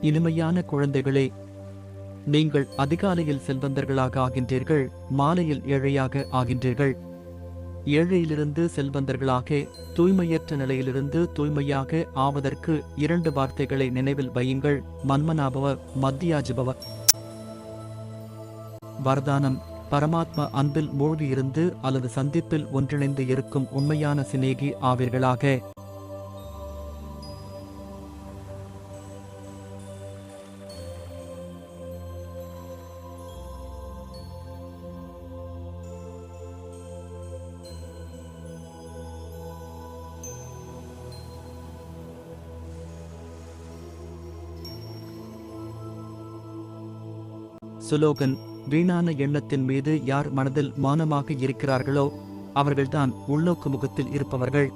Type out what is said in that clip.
இனிமையான குழந்தைகளே, நீங்கள் அதிகாலையில் செல்வந்தர்களாக ஆகின்றீர்கள், மாலையில் ஏழையாக ஆகின்றீர்கள். ஏழையிலிருந்து செல்வந்தர்களாக, தூய்மையற்ற நிலையிலிருந்து தூய்மையாக ஆவதற்கு 2 வார்த்தைகளை நினைவில் வையுங்கள். மன்மனாபவ, மத்தியாஜிபவ. வரதானம்: பரமாத்மா அன்பில் மூழ்கியிருந்து அல்லது சந்திப்பில் ஒன்றிணைந்து இருக்கும் உண்மையான சிநேகி ஆவீர்களாக. சுலோகன்: வீணான எண்ணத்தின் மீது யார் மனதில் மௌனமாக இருக்கிறார்களோ அவர்கள்தான் உள்நோக்கு முகத்தில் இருப்பவர்கள்.